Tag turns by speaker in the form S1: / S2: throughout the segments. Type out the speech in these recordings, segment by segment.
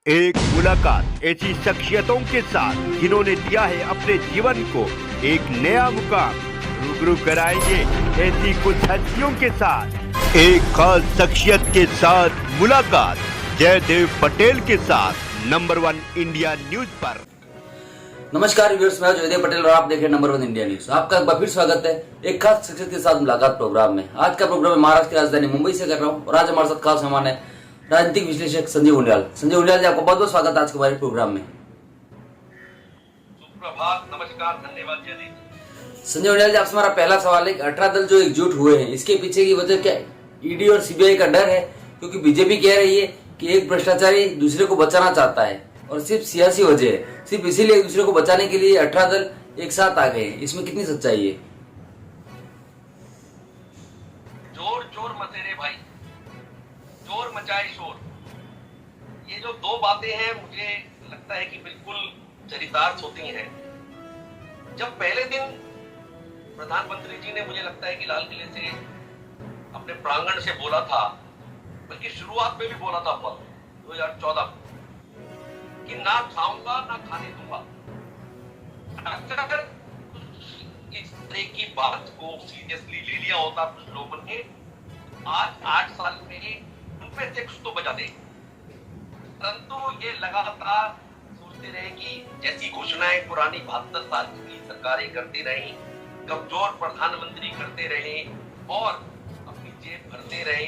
S1: एक मुलाकात ऐसी शख्सियतों के साथ जिन्होंने दिया है अपने जीवन को एक नया मुकाम। रूबरू कराएंगे ऐसी कुछ हस्तियों के साथ एक खास शख्सियत के साथ मुलाकात जयदेव पटेल के साथ नंबर 1 इंडिया न्यूज पर।
S2: नमस्कार व्यूअर्स, मैं जयदेव पटेल और आप देख रहे हैं नंबर 1 इंडिया न्यूज। आपका एक बार फिर स्वागत है एक खास शख्सियत के साथ मुलाकात प्रोग्राम में। आज का प्रोग्राम महाराष्ट्र की राजधानी मुंबई से कर रहा हूँ और आज हमारे साथ खास मेहमान है राजनीतिक विश्लेषक संजय उनियाल। संजय उनियाल जी, आपका बहुत बहुत स्वागत है आज के हमारे प्रोग्राम में।
S3: सुप्रभात, नमस्कार, धन्यवाद जयदीप।
S2: संजय उनियाल जी, आपसे हमारा पहला सवाल है कि 18 दल जो एकजुट हुए हैं, इसके पीछे की वजह क्या? ईडी और सीबीआई का डर है? क्योंकि बीजेपी कह रही है कि एक भ्रष्टाचारी दूसरे को बचाना चाहता है और सिर्फ सियासी वजह है, सिर्फ इसीलिए एक दूसरे को बचाने के लिए 18 दल एक साथ आ गए। इसमें कितनी सच्चाई है?
S3: जोर जोर मचे रे भाई, जोर मचाए शोर। ये जो दो बातें हैं मुझे लगता है कि बिल्कुल चरितार्थ होती हैं। जब पहले दिन प्रधानमंत्री जी ने, मुझे लगता है कि लाल किले से अपने प्रांगण से बोला था, बल्कि शुरुआत में भी बोला था 2014 कि ना खाऊंगा ना खाने दूंगा। अगर इस तरह की बात को सीरियसली ले लिया होता कुछ लोगों ने, आज 8 साल में उनपे से कुछ तो बचा दे। परंतु ये लगातार सोचते रहे कि जैसी घोषणाएं पुरानी 72 साल की सरकारें करती रही, कमजोर प्रधानमंत्री करते रहे और अपनी जेब भरते रहे।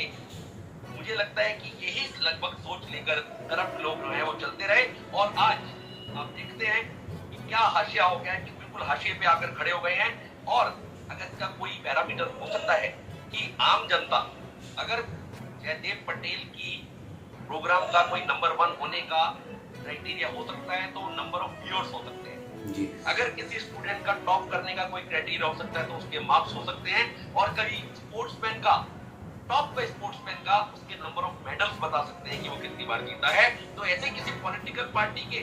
S3: मुझे लगता है कि यही लगभग सोच लेकर करप्ट लोग जो है वो चलते रहे और आज आप देखते हैं कि क्या हाशिया हो गया है कि बिल्कुल हाशिए पे आकर खड़े हो गए हैं। और अगर इसका कोई पैरामीटर हो सकता है कि आम जनता अगर जयदेव पटेल की प्रोग्राम का कोई नंबर 1 होने का क्राइटेरिया हो सकता है तो नंबर ऑफ व्यूअर्स हो सकते हैं जी। अगर किसी स्टूडेंट का टॉप करने का कोई क्राइटेरिया हो सकता है तो उसके मार्क्स हो सकते हैं। और कभी स्पोर्ट्समैन का, टॉप का स्पोर्ट्समैन का, उसके नंबर ऑफ मेडल्स बता सकते हैं कि वो कितनी बार जीता है। तो ऐसे किसी पॉलिटिकल पार्टी के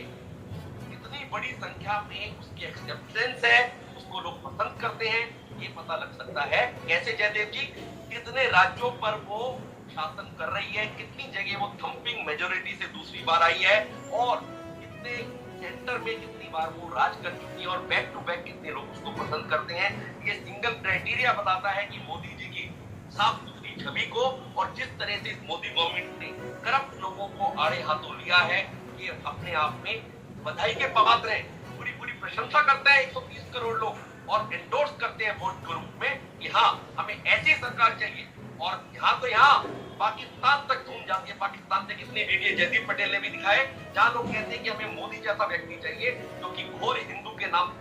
S3: इतनी बड़ी संख्या में उसकी एक्सेप्टेंस है, उसको लोग पसंद करते हैं, ये पता लग सकता है कैसे जयदेव जी कितने राज्यों पर वो शासन कर रही है, कितनी जगह वो थंपिंग मेजोरिटी से दूसरी बार आई है और कितने सेंटर में कितनी बार वो राज कर चुकी है और बैक टू बैक कितने लोग उसको पसंद करते हैं। ये सिंगल क्राइटेरिया बताता है कि मोदी जी की साफ सुथरी छवि को और जिस तरह से इस मोदी गवर्नमेंट ने करप्ट लोगों को आड़े हाथों लिया है, ये अपने आप में बधाई के पात्र हैं। पूरी पूरी प्रशंसा करता है 130 करोड़ लोग और एंडोर्स करते हैं वोट के रूप में कि हाँ हमें ऐसी सरकार चाहिए। और यहाँ तो यहाँ पाकिस्तान तक घूम जाती है। पाकिस्तान से कितने वीडियो जयदीप पटेल ने भी दिखाए जहाँ लोग कहते हैं कि हमें मोदी जैसा व्यक्ति चाहिए जो कि घोर हिंदू के नाम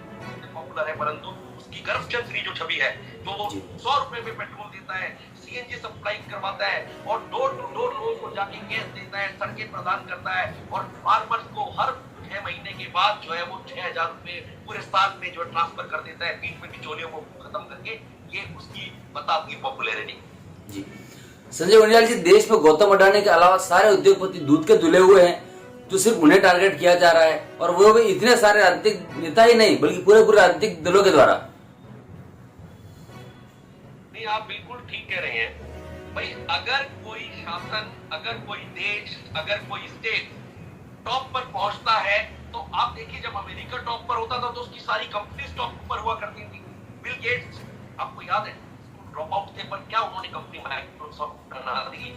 S3: से पॉपुलर है, परंतु उसकी करप्शन फ्री जो छवि है, जो वो 100 रुपए में पेट्रोल देता है, सीएनजी सप्लाई करवाता है और डोर टू डोर लोगों को जाके गैस देता है, सड़कें प्रदान करता है और फार्मर्स को हर 6 महीने के बाद जो है वो 6000 रुपए पूरे साल में जो ट्रांसफर कर देता है, बीच में बिचौलियों को खत्म करके। ये उसकी बताती पॉपुलैरिटी
S2: जी। संजय उनियाल जी, देश में गौतम अडानी के अलावा सारे उद्योगपति दूध के धुले हुए हैं, तो सिर्फ उन्हें टारगेट किया जा रहा है और वो भी इतने सारे राजनीतिक नेता ही नहीं बल्कि पूरे पूरे राजनीतिक दलों के द्वारा।
S3: नहीं, आप बिल्कुल ठीक कह रहे हैं भाई। अगर कोई शासन, अगर कोई देश, अगर कोई स्टेट टॉप पर पहुंचता है तो आप देखिए, जब अमेरिका टॉप पर होता था तो उसकी सारी कंपनीज टॉप पर हुआ करती थी। बिल गेट्स, आपको याद है, ड्रॉप आउट थे पर क्या उन्होंने कंपनी माइक्रोसॉफ्ट बना दी।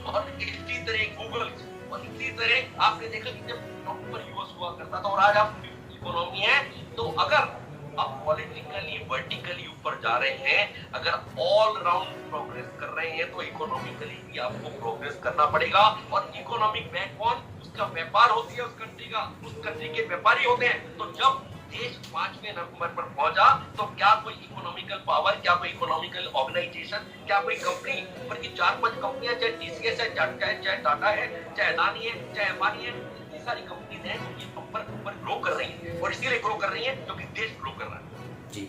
S3: और इसी तरह गूगल और इसी तरह आपने देखा कि जब टॉप पर यूएस हुआ करता था और आज आप इकोनॉमी है। तो अगर आप पॉलिटिकली वर्टिकली ऊपर जा रहे हैं, अगर ऑल राउंड प्रोग्रेस कर रहे हैं तो इकोनॉमिकली भी आपको प्रोग्रेस करना पड़ेगा। और इकोनॉमिक बैकबोन उसका व्यापार होती है, उस कंट्री का, उस कंट्री के व्यापारी होते हैं। तो जब देश 5वें नंबर पर पहुंचा तो क्या कोई इकोनॉमिकल पावर, क्या कोई इकोनॉमिकल ऑर्गेनाइजेशन, क्या कोई कंपनी, बल्कि 4-5 कंपनियां, चाहे टीसीएस है, चाहे टाटा है, चाहे अदानी है, चाहे अंबानी है, इतनी सारी कंपनीज हैं जो ऊपर ग्रो कर रही हैं और इसीलिए ग्रो कर रही हैं क्योंकि देश ग्रो कर रहा है
S2: जी।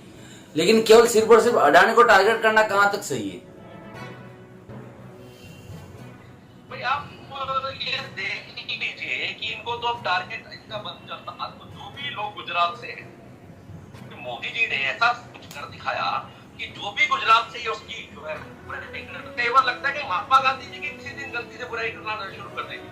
S2: लेकिन केवल सिर्फ और सिर्फ अडानी को टारगेट करना कहां तक सही है?
S3: भाई आप ये देख लीजिए कि इनको तो अब टारगेट इसका बन जाता। तो जो भी लोग गुजरात से हैं, तो मोदी जी ने ऐसा कुछ कर दिखाया कि जो भी गुजरात से उसकी जो है लगता है कि महात्मा गांधी जी की किसी दिन गलती से बुराई करना शुरू कर देंगे।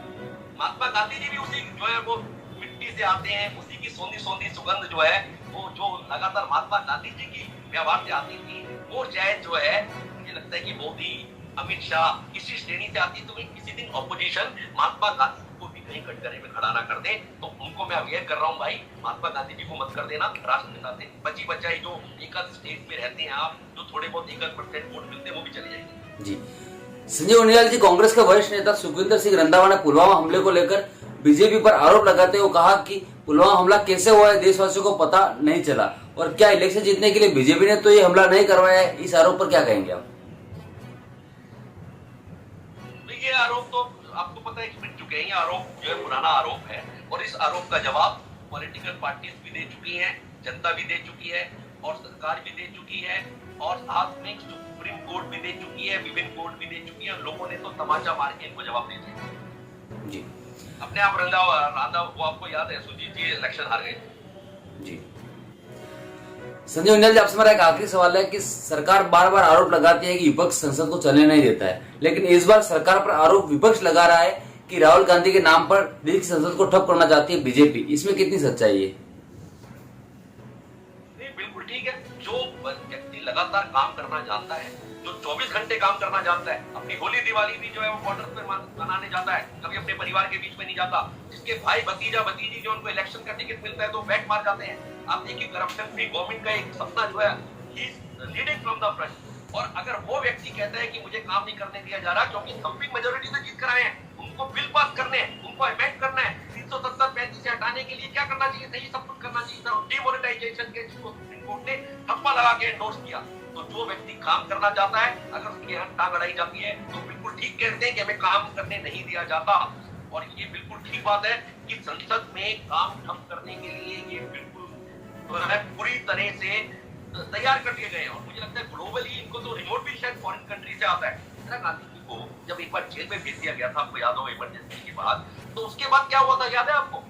S3: महात्मा गांधी जी भी उसी जो है वो मिट्टी से आते हैं, उसी की सोंधी सोंधी सुगंध जो है वो जो लगातार महात्मा गांधी जी की व्यवहार से आती थी, वो शायद जो है मुझे लगता है कि मोदी, अमित शाह इसी श्रेणी से आती। तो किसी दिन ऑपोजिशन महात्मा गांधी को भी कहीं कटघरे में खड़ा ना कर दे, तो उनको मैं अवेयर कर रहा हूँ भाई, महात्मा गांधी जी को मत कर देना राष्ट्रपिता से। बची बचाई जो एक स्टेट में रहते हैं आप, जो थोड़े बहुत 1% वोट मिलते हैं वो भी चले जाएंगे।
S2: जी, संजय उनियाल जी, कांग्रेस के वरिष्ठ नेता सुखविंदर सिंह रंधावा ने पुलवामा हमले को लेकर बीजेपी पर आरोप लगाते हुए कहा कि पुलवामा हमला कैसे हुआ है देशवासियों को पता नहीं चला, और क्या इलेक्शन जीतने के लिए बीजेपी ने तो ये हमला नहीं करवाया है, इस आरोप पर क्या कहेंगे आप?
S3: ये आरोप तो आपको पता है कि मिट चुके हैं, ये आरोप जो है पुराना आरोप है, और इस आरोप का जवाब पॉलिटिकल पार्टीज भी दे चुकी हैं, जनता भी दे चुकी है, और सरकार भी दे चुकी है, और साथ में सुप्रीम कोर्ट भी दे चुकी है, विभिन्न कोर्ट भी दे चुकी है। लोगों ने तो तमाचा मार के इनको जवाब दे दिया जी। अपने आप रंधा वो आपको याद है, सुजीत जी इलेक्शन हार गए
S2: जी। संजय उनियाल जी, आपसे मेरा एक आखिरी सवाल है कि सरकार बार बार आरोप लगाती है कि विपक्ष संसद को चलने नहीं देता है, लेकिन इस बार सरकार पर आरोप विपक्ष लगा रहा है कि राहुल गांधी के नाम पर दिल्ली की संसद को ठप करना चाहती है बीजेपी, इसमें कितनी सच्चाई है?
S3: नहीं, बिल्कुल ठीक है। जो व्यक्ति लगातार काम करना जानता है, जो 24 घंटे काम करना जानता है, अपनी होली दिवाली भी जो है वो बॉर्डर पे मनाने जाता है, कभी अपने परिवार के बीच में नहीं जाता, जिसके भाई भतीजा भतीजी जो उनको इलेक्शन का टिकट मिलता है तो बैट मार जाते हैं। आप देखिए, करप्शन फ्री गवर्नमेंट का एक सपना जो है he is leading from the front. और अगर वो व्यक्ति कहता है कि मुझे काम नहीं करने दिया जा रहा क्योंकि थम्पिंग मेजोरिटी से जीत कर आए हैं, उनको बिल पास करने हैं, उनको अमेंड करना है, 370-35 से हटाने के लिए क्या करना चाहिए? नहीं, सब कुछ करना चाहिए था। डिमोनेटाइजेशन के जिसको सुप्रीम कोर्ट ने ठप्पा लगा के एंडोर्स किया। तो जो व्यक्ति काम करना चाहता है, अगर उसकी टांग अड़ाई जाती है तो बिल्कुल ठीक कहते हैं कि हमें काम करने नहीं दिया जाता। और ये बिल्कुल ठीक बात है कि संसद में काम ठप करने के लिए ये बिल्कुल पूरी तरह से तैयार कर दिए गए हैं। और मुझे लगता है ग्लोबली इनको तो रिमोट भी शायद फॉरेन कंट्री से आता है। इंदिरा गांधी जी को जब एक बार जेल में भेज दिया गया था, आपको याद हो, इमरजेंसी के बाद, तो उसके बाद क्या हुआ था याद है आपको?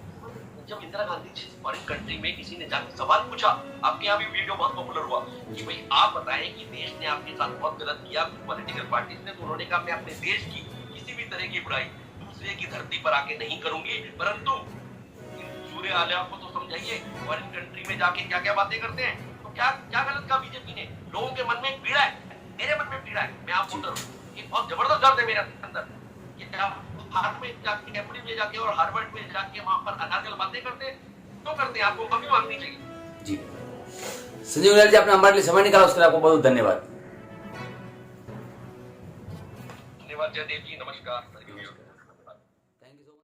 S3: जब इंदिरा गांधी जी फॉरेन कंट्री में किसी ने जाकर सवाल पूछा, आपके यहाँ भी वीडियो बहुत पॉपुलर हुआ कि भाई आप बताएं कि देश ने आपके साथ बहुत गलत किया, पॉलिटिकल पार्टीज ने, तो उन्होंने कहा मैं अपने देश की किसी भी तरह की बुराई दूसरे की धरती पर आके नहीं करूंगी, परंतु सूर्य आलिया को तो समझाइए, फॉरेन कंट्री में जाके क्या क्या बातें करते हैं। तो क्या क्या गलत कहा बीजेपी ने? लोगों के मन में एक पीड़ा है, मेरे मन में पीड़ा है, मैं आप वोटर हूँ, एक बहुत जबरदस्त दर्द है मेरे अंदर। हार्वर्ड में जाके, कैम्ब्रिज में जाके और हार्वर्ड में जाके वहां पर अनार्गल बातें करते हैं, तो करते हैं, आपको माफी मांगनी चाहिए
S2: जी। संजय उनियाल जी, आपने हमारे लिए समय निकाला, उसके लिए आपको बहुत धन्यवाद।
S3: धन्यवाद जयदेव जी, नमस्कार।